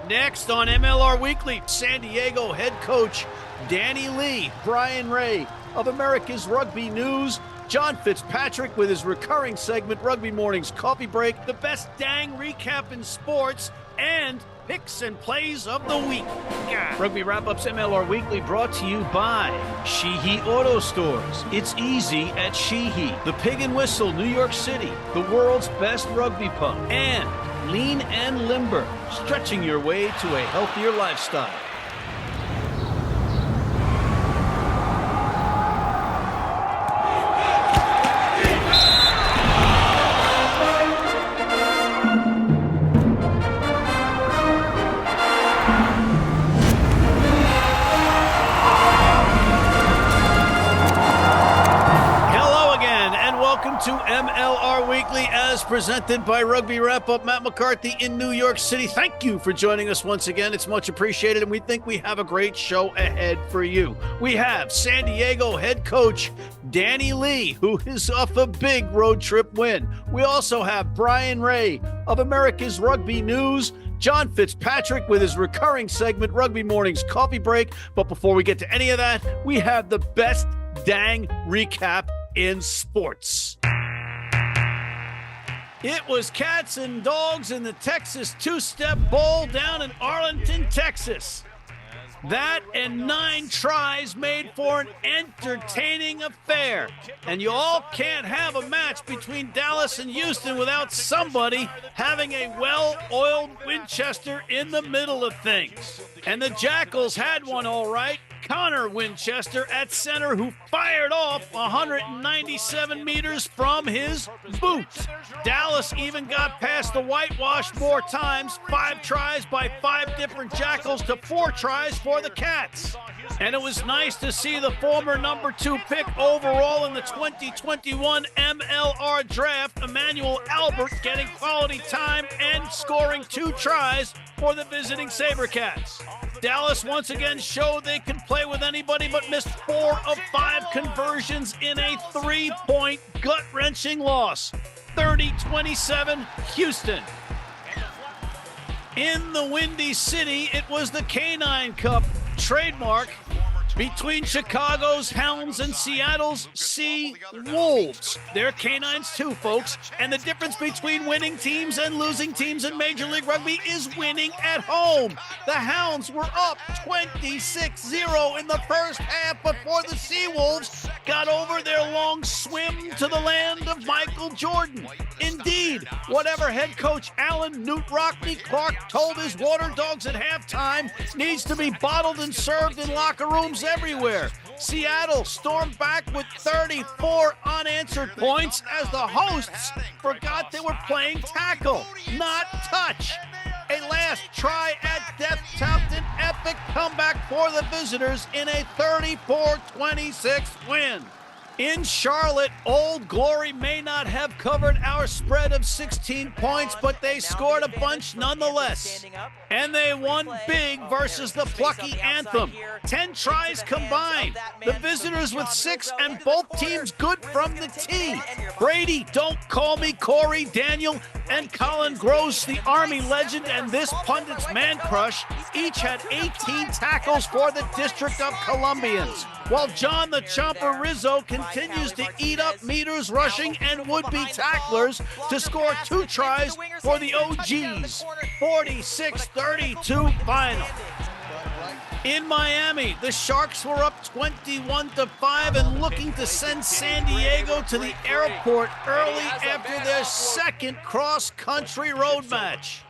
Next on MLR Weekly, San Diego head coach Danny Lee, Bryan Ray of America's Rugby News, John Fitzpatrick with his recurring segment, Rugby Mornings Coffee Break, the best dang recap in sports, and picks and plays of the week. Rugby Wrap-Ups MLR Weekly brought to you by Sheehy Auto Stores. It's easy at Sheehy. The Pig and Whistle, New York City, the world's best rugby pub. And Lean and Limber, stretching your way to a healthier lifestyle. To MLR Weekly as presented by Rugby Wrap-Up. Matt McCarthy in New York City. Thank you for joining us once again. It's much appreciated, and we think we have a great show ahead for you. We have San Diego head coach Danny Lee, who is off a big road trip win. We also have Bryan Ray of America's Rugby News, John Fitzpatrick with his recurring segment, Rugby Mornings Coffee Break. But before we get to any of that, we have the best dang recap in sports. It was cats and dogs in the Texas two-step bowl down in Arlington, Texas. That and 9 tries made for an entertaining affair. And you all can't have a match between Dallas and Houston without somebody having a well-oiled Winchester in the middle of things. And the Jackals had one all right. Connor Winchester at center, who fired off 197 meters from his boot. Dallas even got past the whitewash more times, 5 tries by 5 different Jackals to 4 tries for the Cats. And it was nice to see the former number 2 pick overall in the 2021 MLR draft, Emmanuel Albert, getting quality time and scoring 2 tries for the visiting SaberCats. Dallas once again showed they can play with anybody, but missed 4 of 5 conversions in a 3-point gut-wrenching loss. 30-27, Houston. In the Windy City, it was the Canine Cup trademark between Chicago's Hounds and Seattle's Sea Wolves. They're canines too, folks. And the difference between winning teams and losing teams in Major League Rugby is winning at home. The Hounds were up 26-0 in the first half before the Sea Wolves got over their long swim to the land of Michael Jordan. Indeed, whatever head coach Alan Newt Rockney Clark told his Water Dogs at halftime needs to be bottled and served in locker rooms everywhere. Seattle stormed back with 34 unanswered points as the hosts forgot they were playing tackle, not touch. A last try at death topped an epic comeback for the visitors in a 34-26 win. In Charlotte, Old Glory may not have covered our spread of 16 points, but they scored a bunch nonetheless. And they won big versus the plucky Anthem. 10 tries combined. The visitors with 6 and both teams good from the tee. Brady, Don't Call Me Corey, Daniel, and Colin Gross, the Army legend, and this pundit's man crush, each had 18 tackles for the District of Columbians. While John the Chomper Rizzo continues to eat up meters rushing and would-be tacklers to score 2 tries for the OGs. 46-32 final. In Miami, the Sharks were up 21-5 and looking to send San Diego to the airport early after their second cross-country road match.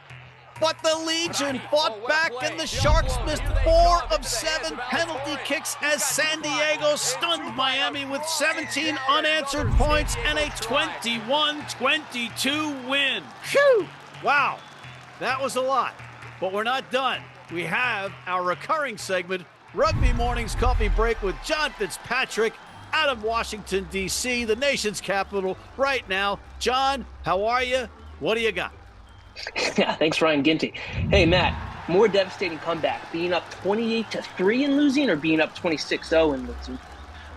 But the Legion fought back and the Sharks missed 4 of 7 penalty kicks as San Diego stunned Miami with 17 unanswered points and a 21-22 win. Phew! Wow, that was a lot, but we're not done. We have our recurring segment, Rugby Mornings Coffee Break with John Fitzpatrick out of Washington, D.C., the nation's capital right now. John, how are you? What do you got? Yeah, thanks, Ryan Ginty. Hey, Matt, more devastating comeback, being up 28-3 and losing or being up 26-0 and losing?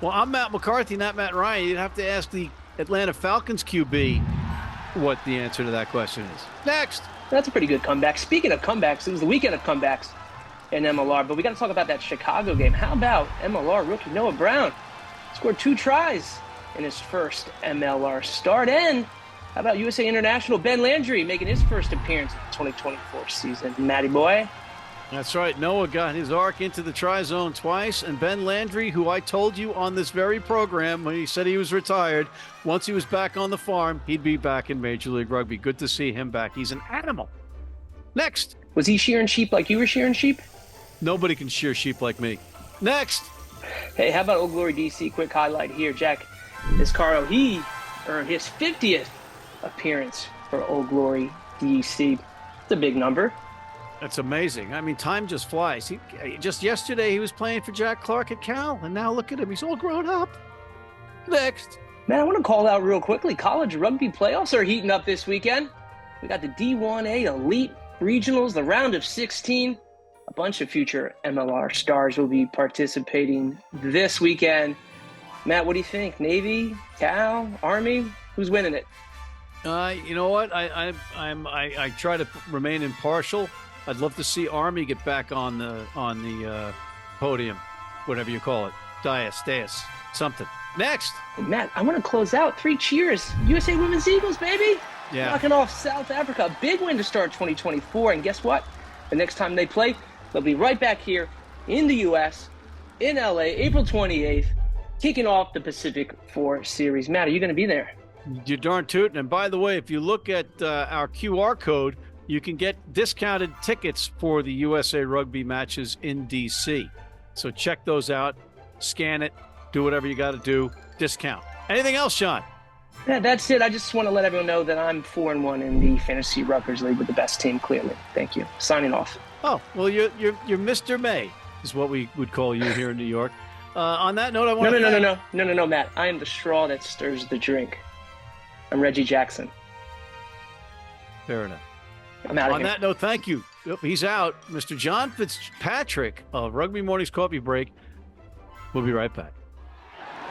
Well, I'm Matt McCarthy, not Matt Ryan. You'd have to ask the Atlanta Falcons QB what the answer to that question is. Next. That's a pretty good comeback. Speaking of comebacks, it was the weekend of comebacks in MLR, but we got to talk about that Chicago game. How about MLR rookie Noah Brown? Scored 2 tries in his first MLR start. And how about USA International Ben Landry making his first appearance in the 2024 season? Matty boy. That's right. Noah got his arc into the try zone twice, and Ben Landry, who I told you on this very program when he said he was retired, once he was back on the farm, he'd be back in Major League Rugby. Good to see him back. He's an animal. Next. Was he shearing sheep like you were shearing sheep? Nobody can shear sheep like me. Next. Hey, how about Old Glory DC? Quick highlight here. Jack Iscaro, he earned his 50th appearance for Old Glory DC. It's a big number. That's amazing. I mean, time just flies. Just yesterday, he was playing for Jack Clark at Cal, and now look at him. He's all grown up. Next. Man, I want to call out real quickly. College rugby playoffs are heating up this weekend. We got the D1A Elite Regionals, the round of 16. A bunch of future MLR stars will be participating this weekend. Matt, what do you think? Navy, Cal, Army? Who's winning it? You know what? I try to remain impartial. I'd love to see Army get back on the podium, whatever you call it, dais, something. Next, Matt, I want to close out 3 cheers. USA Women's Eagles, baby. Yeah, knocking off South Africa, a big win to start 2024. And guess what? The next time they play, they'll be right back here in the U.S. in LA, April 28th, kicking off the Pacific 4 Series. Matt, are you going to be there? You're darn tootin'. And by the way, if you look at our QR code, you can get discounted tickets for the USA Rugby matches in D.C. So check those out, scan it, do whatever you got to do, discount. Anything else, Sean? Yeah, that's it. I just want to let everyone know that I'm 4-1 in the Fantasy Rutgers League with the best team, clearly. Thank you. Signing off. Oh, well, you're Mr. May is what we would call you here in New York. On that note, I want to... No, Matt. I am the straw that stirs the drink. I'm Reggie Jackson. Fair enough. I'm out of On here. that note, thank you. He's out. Mr. John Fitzpatrick of Rugby Morning's Coffee Break. We'll be right back.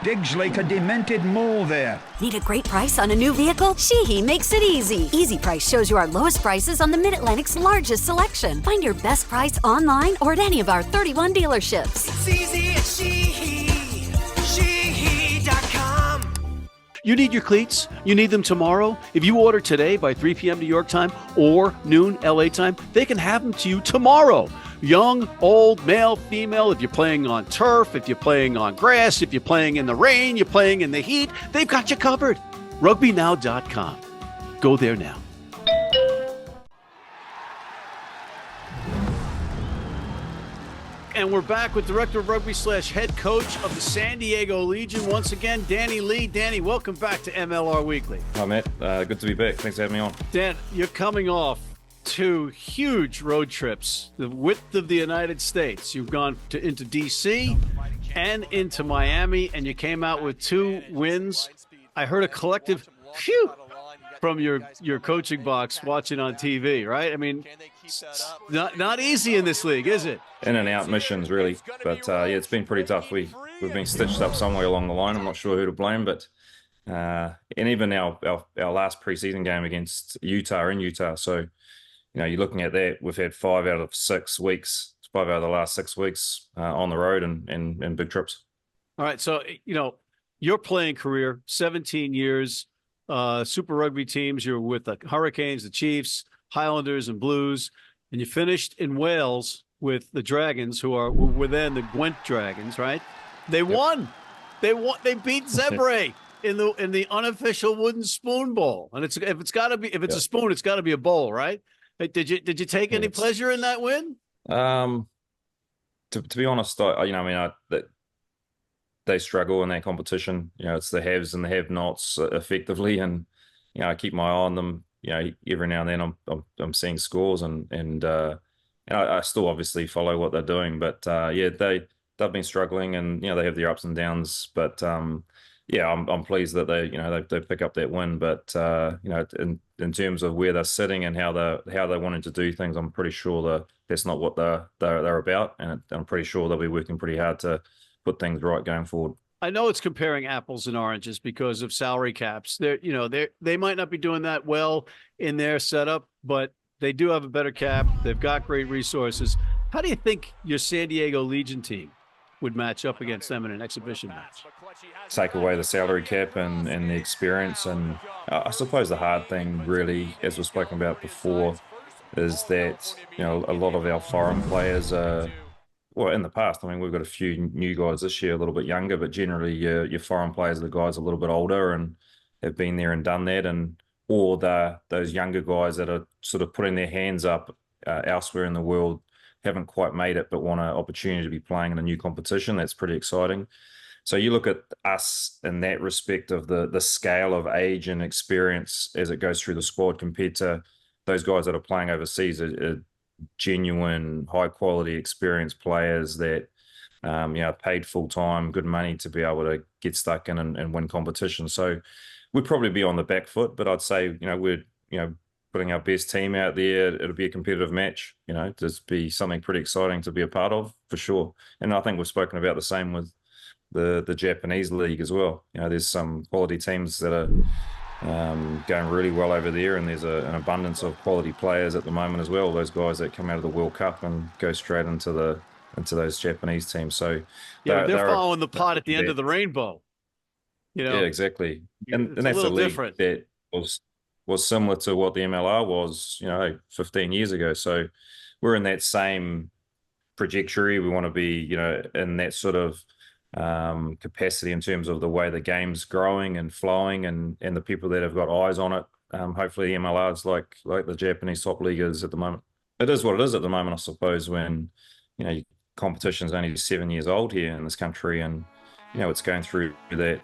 Digs like a demented mole there. Need a great price on a new vehicle? Sheehy makes it easy. Easy Price shows you our lowest prices on the Mid-Atlantic's largest selection. Find your best price online or at any of our 31 dealerships. It's easy at Sheehy. Sheehy.com. You need your cleats? You need them tomorrow? If you order today by 3 p.m. New York time or noon LA time, they can have them to you tomorrow. Young, old, male, female, if you're playing on turf, if you're playing on grass, if you're playing in the rain, you're playing in the heat, they've got you covered. RugbyNow.com. Go there now. And we're back with Director of Rugby / Head Coach of the San Diego Legion. Once again, Danny Lee. Danny, welcome back to MLR Weekly. Hi, Matt. Good to be back. Thanks for having me on. Dan, you're coming off 2 huge road trips, the width of the United States. You've gone into D.C. and into Miami, and you came out with 2 wins. I heard a collective phew from your coaching box watching on TV, right? I mean, not easy in this league, is it? In and out missions, really. But, yeah, it's been pretty tough. We've been stitched up somewhere along the line. I'm not sure who to blame, but and even our last preseason game against Utah in Utah. So, you know, you're looking at that. We've had 5 out of 6 weeks, 5 out of the last 6 weeks on the road and big trips. All right. So, you know, your playing career, 17 years, Super Rugby teams. You're with the Hurricanes, the Chiefs, Highlanders, and Blues, and you finished in Wales with the Dragons, who were then the Gwent Dragons, right? They won. They beat Zebre in the unofficial wooden spoon bowl. And if it's a spoon, it's got to be a bowl, right? Did you take any pleasure in that win? To be honest, they struggle in that competition. You know, it's the haves and the have-nots effectively, and you know, I keep my eye on them. You know, every now and then I'm seeing scores, and I still obviously follow what they're doing. But yeah, they've been struggling, and you know, they have their ups and downs. But yeah, I'm pleased that they pick up that win. But you know, in terms of where they're sitting and how they wanted to do things, I'm pretty sure that's not what they're about, and I'm pretty sure they'll be working pretty hard to put things right going forward. I know it's comparing apples and oranges because of salary caps. They might not be doing that well in their setup, but They do have a better cap. They've got great resources. How do you think your San Diego Legion team would match up against them in an exhibition match? Take away the salary cap and the experience. And I suppose the hard thing really, as we've spoken about before, is that, you know, a lot of our foreign players are, well, in the past, I mean, we've got a few new guys this year, a little bit younger, but generally your foreign players are the guys a little bit older and have been there and done that, or those younger guys that are sort of putting their hands up elsewhere in the world, haven't quite made it, but want an opportunity to be playing in a new competition. That's pretty exciting. So you look at us in that respect of the scale of age and experience as it goes through the squad compared to those guys that are playing overseas, are genuine, high-quality, experienced players that paid full-time, good money to be able to get stuck in and win competitions. So we'd probably be on the back foot, but I'd say, we're putting our best team out there. It'll be a competitive match, just be something pretty exciting to be a part of, for sure. And I think we've spoken about the same with the Japanese league as well. There's some quality teams that are going really well over there, and there's an abundance of quality players at the moment as well. Those guys that come out of the World Cup and go straight into those Japanese teams. So they're following the pot at the end of the rainbow. Yeah, exactly. And that's a league different. That was similar to what the MLR was, 15 years ago. So we're in that same trajectory. We want to be, in that sort of capacity in terms of the way the game's growing and flowing, and the people that have got eyes on it. Hopefully the MLR is like the Japanese top league is at the moment. It is what it is at the moment, I suppose, when, competition's only 7 years old here in this country, and, it's going through that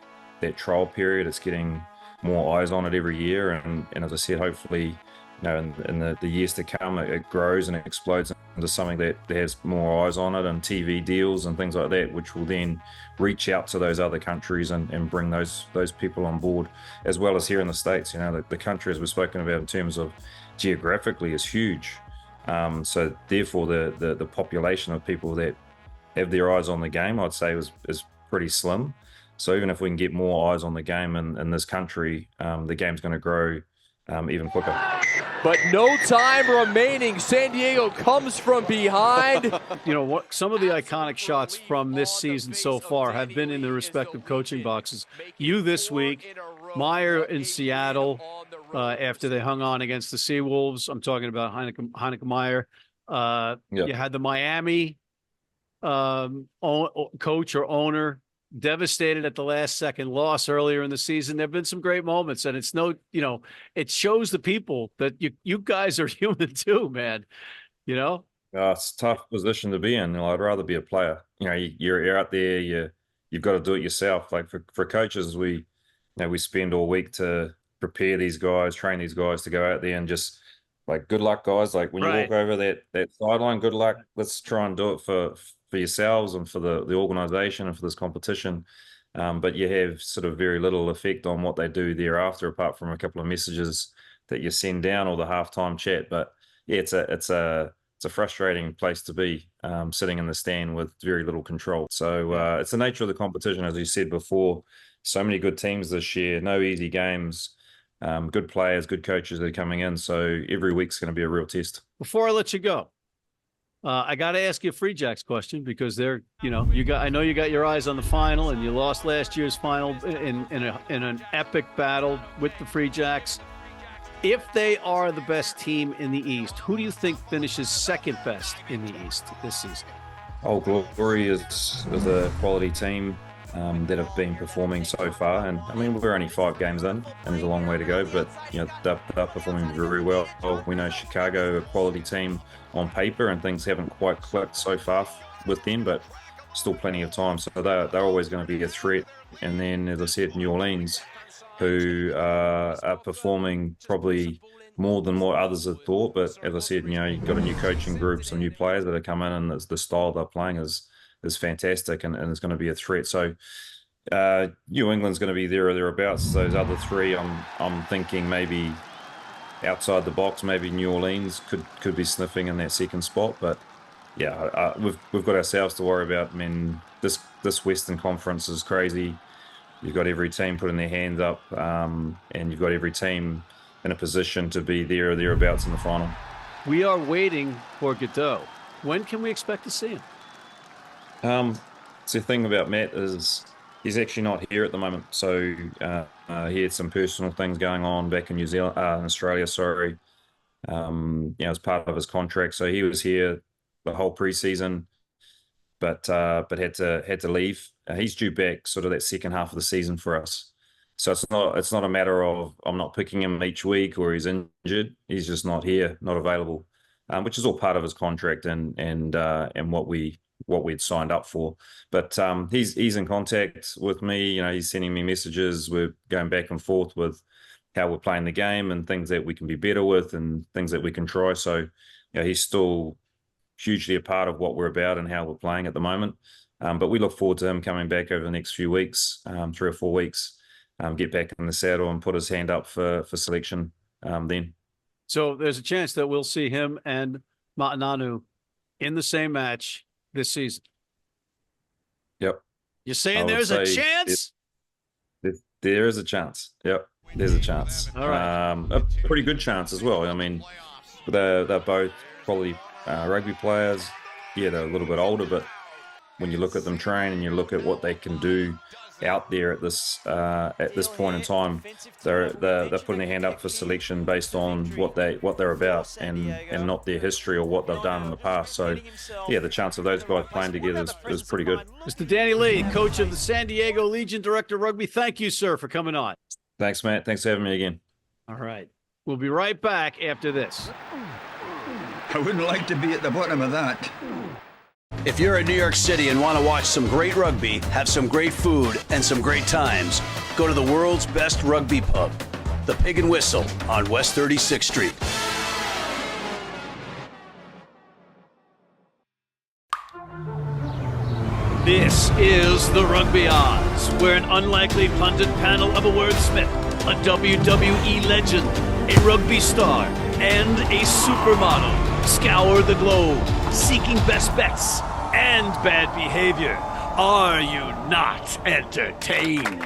trial period. It's getting more eyes on it every year. And as I said, hopefully, in the years to come, it grows and it explodes into something that has more eyes on it, and TV deals and things like that, which will then reach out to those other countries and bring those people on board, as well as here in the States. The country, as we've spoken about in terms of geographically, is huge. So therefore, the population of people that have their eyes on the game, I'd say, is pretty slim. So even if we can get more eyes on the game in this country, the game's going to grow even quicker. But no time remaining. San Diego comes from behind. What some of the iconic shots from this season so far have been in the respective coaching boxes. You this week, Meyer in Seattle, after they hung on against the Seawolves. I'm talking about Heineke Meyer. You had the Miami coach or owner devastated at the last second loss earlier in the season. There've been some great moments, and it's it shows the people that you guys are human too, man. It's a tough position to be in. I'd rather be a player. You're out there, you've got to do it yourself. Like for coaches, we spend all week to prepare these guys, train these guys to go out there and just, like, good luck, guys. Like, when you walk over that sideline, good luck. Let's try and do it for yourselves and for the organization and for this competition. But you have sort of very little effect on what they do thereafter, apart from a couple of messages that you send down or the halftime chat. But yeah, it's a frustrating place to be, sitting in the stand with very little control. So it's the nature of the competition, as you said before. So many good teams this year, no easy games. Good players, good coaches that are coming in. So every week's going to be a real test. Before I let you go, I got to ask you a Free Jacks question, because I know you got your eyes on the final, and you lost last year's final in an epic battle with the Free Jacks. If they are the best team in the East, who do you think finishes second best in the East this season? Oh, Glory is a quality team that have been performing so far. And I mean, we're only 5 games in, and there's a long way to go, but they're performing very well. We know Chicago, a quality team on paper, and things haven't quite clicked so far with them, but still plenty of time. So they're always going to be a threat. And then, as I said, New Orleans, who are performing probably more than what others had thought. But as I said, you've got a new coaching group, some new players that are coming in, and the style they're playing is fantastic, and it's going to be a threat. So New England's going to be there or thereabouts. Those other 3, I'm thinking maybe outside the box, maybe New Orleans could be sniffing in that second spot. But yeah, we've got ourselves to worry about. I mean, this Western Conference is crazy. You've got every team putting their hands up, and you've got every team in a position to be there or thereabouts in the final. We are waiting for Godot. When can we expect to see him? So the thing about Matt is he's actually not here at the moment. So he had some personal things going on back in New Zealand, in Australia, sorry. As part of his contract. So he was here the whole preseason, but had to leave. He's due back sort of that second half of the season for us. So it's not a matter of I'm not picking him each week or he's injured. He's just not here, not available, which is all part of his contract and what we'd signed up for. But he's in contact with me. He's sending me messages. We're going back and forth with how we're playing the game and things that we can be better with and things that we can try. So he's still hugely a part of what we're about and how we're playing at the moment. But we look forward to him coming back over the next few weeks, 3 or 4 weeks, get back in the saddle and put his hand up for selection then. So there's a chance that we'll see him and Ma'ananu in the same match this season. Yep. You're saying there's a chance? There is a chance. Yep. There's a chance. All right. A pretty good chance as well. I mean, they're both probably rugby players. Yeah, they're a little bit older, but when you look at them train and you look at what they can do out there at this point in time, they're putting their hand up for selection based on what they're about and not their history or what they've done in the past. So yeah, the chance of those guys playing together is pretty good. Mr. Danny Lee, coach of the San Diego Legion, director of rugby, thank you, sir, for coming on. Thanks, Matt. Thanks for having me again. All right. We'll be right back after this. I wouldn't like to be at the bottom of that. If you're in New York City and want to watch some great rugby, have some great food, and some great times, go to the world's best rugby pub, the Pig and Whistle on West 36th Street. This is the Rugby Odds, where an unlikely pundit panel of a wordsmith, a WWE legend, a rugby star, and a supermodel scour the globe, seeking best bets and bad behavior. Are you not entertained?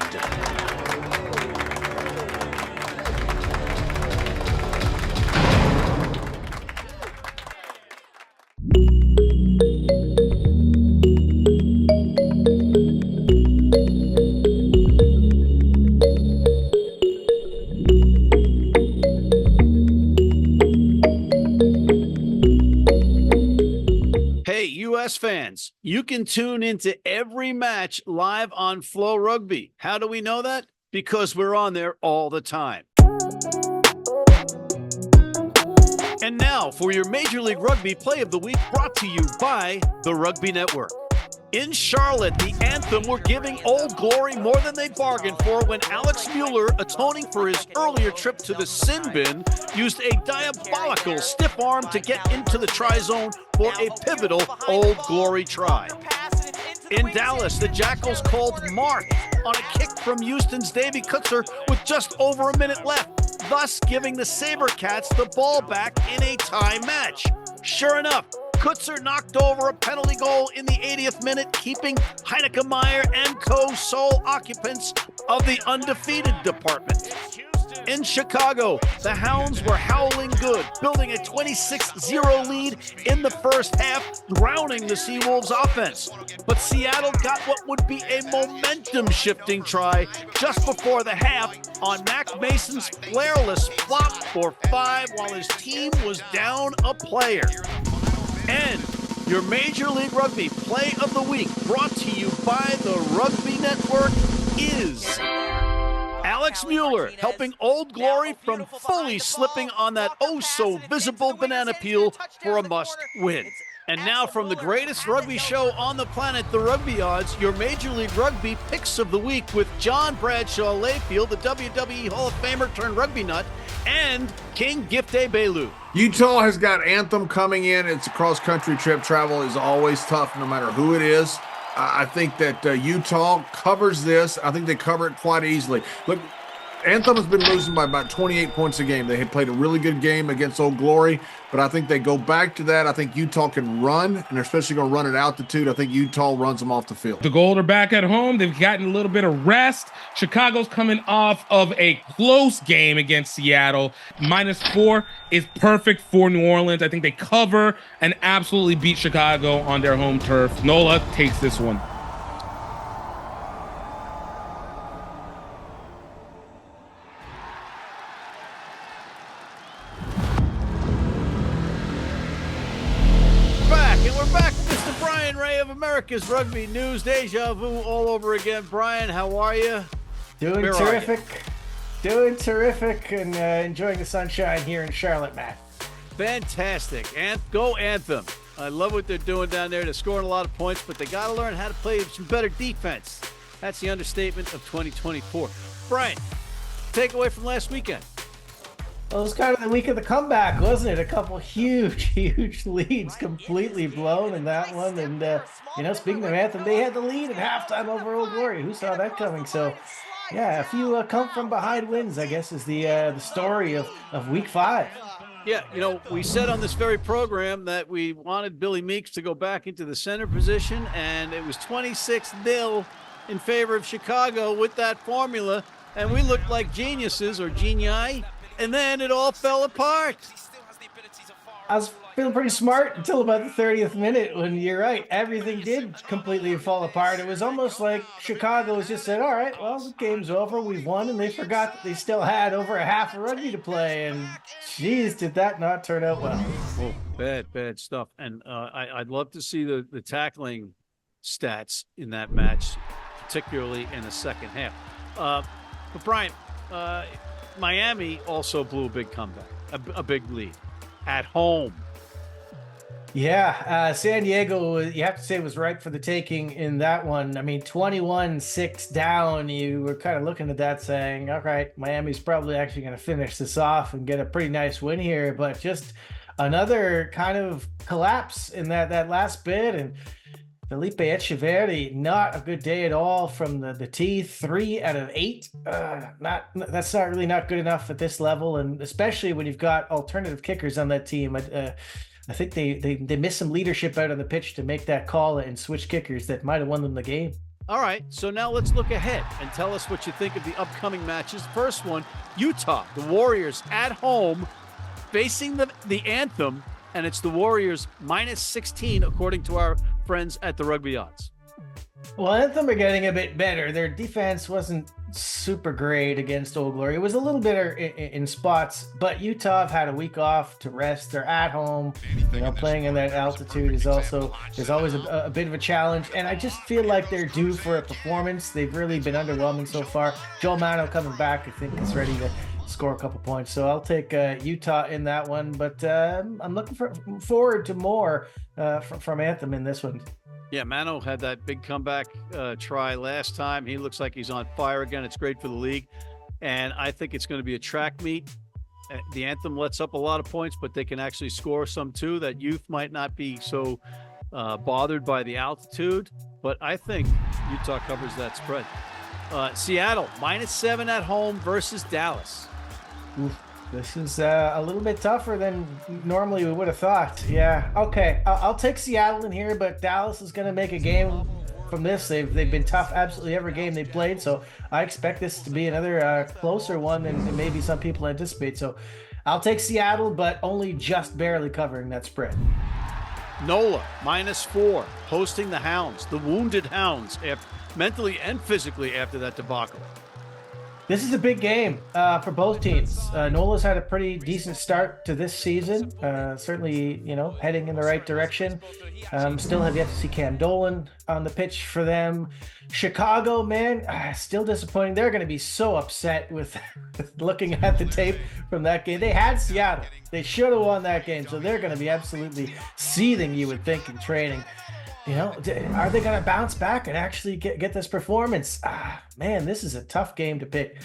U.S. fans, you can tune into every match live on Flow Rugby. How do we know that? Because we're on there all the time. And now for your Major League Rugby Play of the Week, brought to you by the Rugby Network. In Charlotte, the Anthem were giving Old Glory more than they bargained for when Alex Mueller, atoning for his earlier trip to the sin bin, used a diabolical stiff arm to get into the try zone for a pivotal Old Glory try. In Dallas, the Jackals called Mark on a kick from Houston's Davey Kutzer with just over a minute left, thus giving the SaberCats the ball back in a tie match. Sure enough, Kutzer knocked over a penalty goal in the 80th minute, keeping Heineke Meyer and co sole occupants of the undefeated department. In Chicago, the Hounds were howling good, building a 26-0 lead in the first half, drowning the Seawolves offense. But Seattle got what would be a momentum-shifting try just before the half on Mac Mason's flareless flop for 5 while his team was down a player. And your Major League Rugby Play of the Week, brought to you by the Rugby Network, is Alex Mueller, helping Old Glory from fully slipping on that oh-so-visible banana peel for a must-win. And now from the greatest rugby show on the planet, the Rugby Odds, your Major League Rugby Picks of the Week with John Bradshaw Layfield, the WWE Hall of Famer turned rugby nut, and King Gifte Belu. Utah has got Anthem coming in. It's a cross-country trip. Travel is always tough no matter who it is. I think that Utah covers this. I think they cover it quite easily. Look, Anthem has been losing by about 28 points a game. They had played a really good game against Old Glory, but I think they go back to that. I think Utah can run, and they're especially going to run at altitude. I think Utah runs them off the field. The Gold are back at home. They've gotten a little bit of rest. Chicago's coming off of a close game against Seattle. -4 is perfect for New Orleans. I think they cover and absolutely beat Chicago on their home turf. NOLA takes this one. We're back with Mr. Bryan Ray of America's Rugby News. Deja vu all over again. Bryan, how are you? Doing terrific, and enjoying the sunshine here in Charlotte, Matt. Fantastic. Go Anthem. I love what they're doing down there. They're scoring a lot of points, but they got to learn how to play some better defense. That's the understatement of 2024. Bryan, takeaway from last weekend. Well, it was kind of the week of the comeback, wasn't it? A couple huge leads completely blown in that one. And, speaking of Anthem, they had the lead at halftime over Old Glory. Who saw that coming? So, yeah, a few come from behind wins, I guess, is the story of week 5. Yeah, we said on this very program that we wanted Billy Meeks to go back into the center position, and it was 26-0 in favor of Chicago with that formula, and we looked like geniuses or genii. And then it all fell apart. I was feeling pretty smart until about the 30th minute when, you're right, everything did completely fall apart. It was almost like Chicago was just said, all right, well, the game's over. We've won. And they forgot that they still had over a half of rugby to play. And, geez, did that not turn out well. Oh, bad stuff. And I'd love to see the tackling stats in that match, particularly in the second half. But, Bryan, Miami also blew a big comeback, a big lead at home. Yeah, San Diego, you have to say, was ripe for the taking in that one. I mean, 21-6 down, you were kind of looking at that saying, all right, Miami's probably actually going to finish this off and get a pretty nice win here, but just another kind of collapse in that last bit. And Felipe Echeverri, not a good day at all from the tee. 3 out of 8. That's not really not good enough at this level, and especially when you've got alternative kickers on that team. I think they missed some leadership out on the pitch to make that call and switch kickers that might have won them the game. All right, so now let's look ahead and tell us what you think of the upcoming matches. First one, Utah, the Warriors at home, facing the Anthem, and it's the Warriors -16 according to our friends at the Rugby Odds. Well, Anthem are getting a bit better. Their defense wasn't super great against Old Glory. It was a little better in spots, but Utah have had a week off to rest. They're at home. Playing in that altitude is always a bit of a challenge, and I just feel like they're due for a performance. They've really been underwhelming so far. Joe Mano coming back, I think, is ready to score a couple points. So I'll take Utah in that one, but I'm looking forward to more from Anthem in this one. Yeah, Mano had that big comeback try last time. He looks like he's on fire again. It's great for the league. And I think it's going to be a track meet. The Anthem lets up a lot of points, but they can actually score some too. That youth might not be so bothered by the altitude, but I think Utah covers that spread. Seattle, -7 at home versus Dallas. Oof. This is a little bit tougher than normally we would have thought. Yeah, okay. I'll take Seattle in here, but Dallas is going to make a game from this. They've been tough absolutely every game they played, so I expect this to be another closer one than maybe some people anticipate. So I'll take Seattle, but only just barely covering that spread. NOLA, -4, hosting the Hounds, the wounded Hounds, mentally and physically after that debacle. This is a big game for both teams. NOLA's had a pretty decent start to this season. Certainly, heading in the right direction. Still have yet to see Cam Dolan on the pitch for them. Chicago, man, still disappointing. They're going to be so upset with looking at the tape from that game. They had Seattle. They should have won that game, so they're going to be absolutely seething, you would think, in training. Are they going to bounce back and actually get this performance? Man, this is a tough game to pick.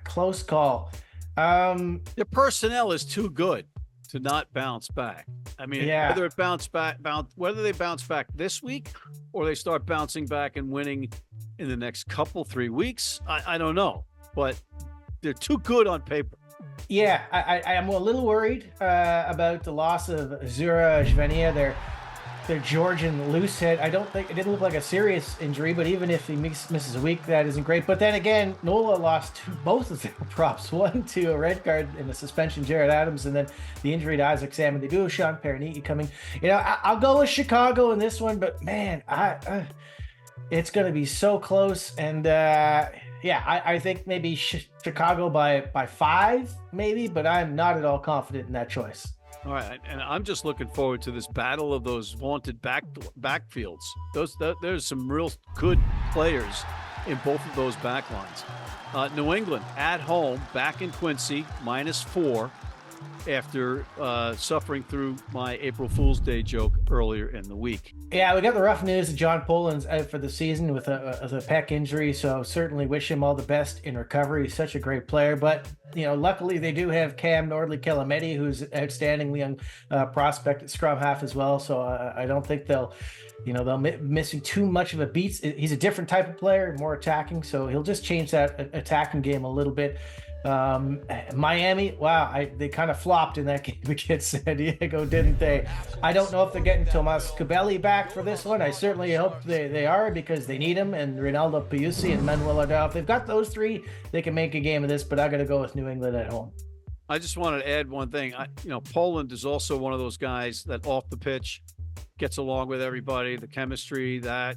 Close call. Their personnel is too good to not bounce back. I mean, whether they bounce back this week or they start bouncing back and winning in the next 3 weeks, I don't know. but they're too good on paper. Yeah, I am a little worried about the loss of Zura Zvenia, their Georgian loose head. I don't think it didn't look like a serious injury, but even if he misses a week, that isn't great. But then again, NOLA lost both of their props, one to a red card and a suspension, Jared Adams, and then the injury to Isaac Salmon. They do have Sean Pernitti coming. I'll go with Chicago in this one, but man, it's going to be so close. And I think maybe Chicago by 5, maybe, but I'm not at all confident in that choice. All right, and I'm just looking forward to this battle of those vaunted backfields. There's some real good players in both of those backlines. New England at home, back in Quincy, -4 after suffering through my April Fool's Day joke earlier in the week. Yeah, we got the rough news that John Poland's out for the season with a pec injury, so certainly wish him all the best in recovery. He's such a great player, but luckily they do have Cam Nordley-Kelametti, who's an outstanding young prospect at scrum half as well, so I don't think they'll missing too much of a beat. He's a different type of player, more attacking, so he'll just change that attacking game a little bit. Miami, wow, they kind of flopped in that game against San Diego, didn't they? I don't know if they're getting Tomas Cabelli back for this one. I certainly hope they are, because they need him, and Ronaldo Piusi and Manuel Ardao. If they've got those three, they can make a game of this, but I got to go with New England at home. I just wanted to add one thing. Poland is also one of those guys that off the pitch gets along with everybody, the chemistry, that's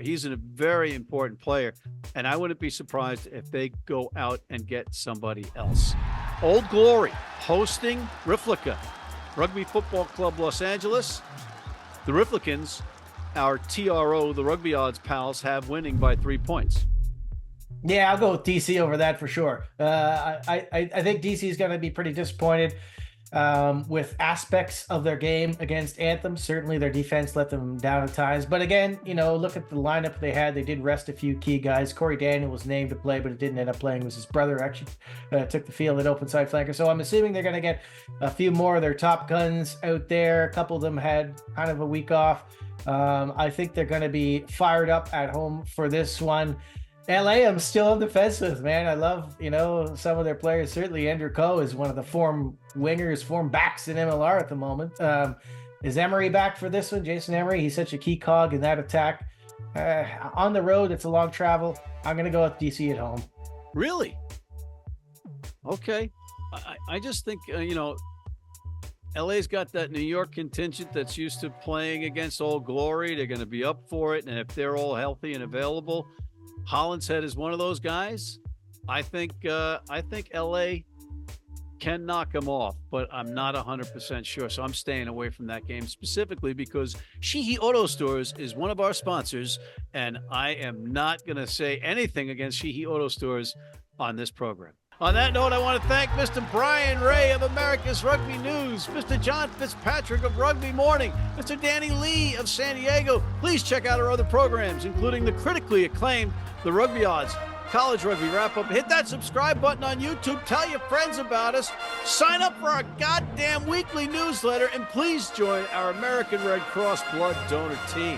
he's a very important player. And I wouldn't be surprised if they go out and get somebody else. Old Glory hosting Riflica, Rugby Football Club Los Angeles. The Riflicans, our TRO, the Rugby Odds pals, have winning by 3 points. Yeah, I'll go with DC over that for sure. I think DC is going to be pretty disappointed with aspects of their game against Anthem. Certainly their defense let them down at times. But again, look at the lineup they had. They did rest a few key guys. Corey Daniel was named to play, but it didn't end up playing. It was his brother actually took the field at open side flanker. So I'm assuming they're going to get a few more of their top guns out there. A couple of them had kind of a week off. I think they're going to be fired up at home for this one. LA, I'm still on the fence with, man. I love, some of their players. Certainly Andrew Coe is one of the form backs in MLR at the moment. Is Emery back for this one? Jason Emery, he's such a key cog in that attack. On the road, it's a long travel. I'm going to go with DC at home. Really? Okay. I just think, LA's got that New York contingent that's used to playing against Old Glory. They're going to be up for it. And if they're all healthy and available, Hollinshead is one of those guys. I think LA can knock them off, but I'm not 100% sure. So I'm staying away from that game specifically because Sheehy Auto Stores is one of our sponsors, and I am not going to say anything against Sheehy Auto Stores on this program. On that note, I want to thank Mr. Bryan Ray of America's Rugby News, Mr. John Fitzpatrick of Rugby Morning, Mr. Danny Lee of San Diego. Please check out our other programs, including the critically acclaimed The Rugby Odds College Rugby Wrap-Up. Hit that subscribe button on YouTube. Tell your friends about us. Sign up for our goddamn weekly newsletter, and please join our American Red Cross blood donor team.